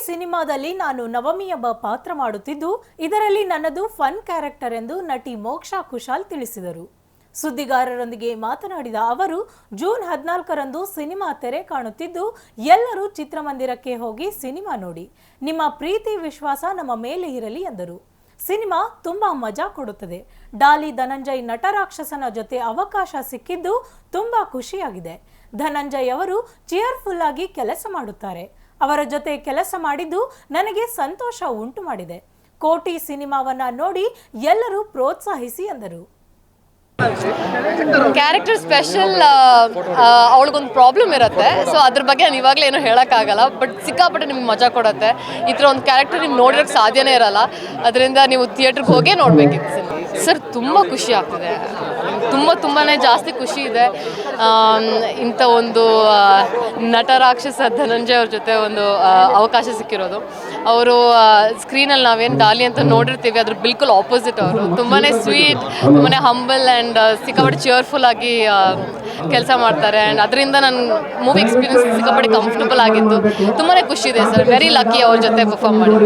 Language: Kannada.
ಸಿನಿಮಾದಲ್ಲಿ ನಾನು ನವಮಿ ಎಂಬ ಪಾತ್ರ ಮಾಡುತ್ತಿದ್ದು ಇದರಲ್ಲಿ ನನ್ನದು ಫನ್ ಕ್ಯಾರೆಕ್ಟರ್ ಎಂದು ನಟಿ ಮೋಕ್ಷಾ ಕುಶಾಲ್ ತಿಳಿಸಿದರು. ಸುದ್ದಿಗಾರರೊಂದಿಗೆ ಮಾತನಾಡಿದ ಅವರು ಜೂನ್ 14ರಂದು ಸಿನಿಮಾ ತೆರೆ ಕಾಣುತ್ತಿದ್ದು ಎಲ್ಲರೂ ಚಿತ್ರಮಂದಿರಕ್ಕೆ ಹೋಗಿ ಸಿನಿಮಾ ನೋಡಿ. ನಿಮ್ಮ ಪ್ರೀತಿ ವಿಶ್ವಾಸ ನಮ್ಮ ಮೇಲೆ ಇರಲಿ ಎಂದರು. ಸಿನಿಮಾ ತುಂಬಾ ಮಜಾ ಕೊಡುತ್ತದೆ. ಡಾಲಿ ಧನಂಜಯ್ ನಟರಾಕ್ಷಸನ ಜೊತೆ ಅವಕಾಶ ಸಿಕ್ಕಿದ್ದು ತುಂಬಾ ಖುಷಿಯಾಗಿದೆ. ಧನಂಜಯ್ ಅವರು ಚಿಯರ್ಫುಲ್ ಆಗಿ ಕೆಲಸ ಮಾಡುತ್ತಾರೆ. ಅವರ ಜೊತೆ ಕೆಲಸ ಮಾಡಿದ್ದು ನನಗೆ ಸಂತೋಷ ಉಂಟು ಮಾಡಿದೆ. ಕೋಟಿ ಸಿನಿಮಾವನ್ನ ನೋಡಿ ಎಲ್ಲರೂ ಪ್ರೋತ್ಸಾಹಿಸಿ ಎಂದರು. ಕ್ಯಾರೆಕ್ಟರ್ ಸ್ಪೆಷಲ್, ಅವಳಿಗೊಂದು ಪ್ರಾಬ್ಲಮ್ ಇರುತ್ತೆ. ಸೊ ಅದ್ರ ಬಗ್ಗೆ ನಾನು ಇವಾಗಲೇ ಏನೂ ಹೇಳೋಕ್ಕಾಗಲ್ಲ. ಬಟ್ ಸಿಕ್ಕಾಪಟ್ಟೆ ನಿಮ್ಗೆ ಮಜಾ ಕೊಡುತ್ತೆ. ಈ ಥರ ಒಂದು ಕ್ಯಾರೆಕ್ಟರ್ ನೀವು ನೋಡೋಕ್ಕೆ ಸಾಧ್ಯನೇ ಇರಲ್ಲ. ಅದರಿಂದ ನೀವು ಥಿಯೇಟ್ರಿಗೆ ಹೋಗೇ ನೋಡಬೇಕಿತ್ತು ಸರ್. ತುಂಬ ಖುಷಿ ಆಗ್ತಿದೆ. ತುಂಬಾ ಜಾಸ್ತಿ ಖುಷಿ ಇದೆ. ಇಂಥ ಒಂದು ನಟರಾಕ್ಷಸ ಧನಂಜಯ್ ಅವ್ರ ಜೊತೆ ಒಂದು ಅವಕಾಶ ಸಿಕ್ಕಿರೋದು. ಅವರು ಸ್ಕ್ರೀನಲ್ಲಿ ನಾವೇನು ಡಾಲಿ ಅಂತ ನೋಡಿರ್ತೀವಿ ಅದ್ರ ಬಿಲ್ಕುಲ್ ಆಪೋಸಿಟ್. ಅವರು ತುಂಬಾ ಸ್ವೀಟ್, ತುಂಬಾ ಹಂಬಲ್ ಆ್ಯಂಡ್ ಸಿಕ್ಕಾಪಟ್ಟೆ ಚಿಯರ್ಫುಲ್ ಆಗಿ ಕೆಲಸ ಮಾಡ್ತಾರೆ. ಆ್ಯಂಡ್ ಅದರಿಂದ ನನ್ನ ಮೂವಿ ಎಕ್ಸ್ಪೀರಿಯನ್ಸ್ ಸಿಕ್ಕಾಪಟ್ಟೆ ಕಂಫರ್ಟಬಲ್ ಆಗಿತ್ತು. ತುಂಬಾ ಖುಷಿ ಇದೆ ಸರ್. ವೆರಿ ಲಕ್ಕಿ ಅವ್ರ ಜೊತೆ ಪರ್ಫಾರ್ಮ್ ಮಾಡಿ.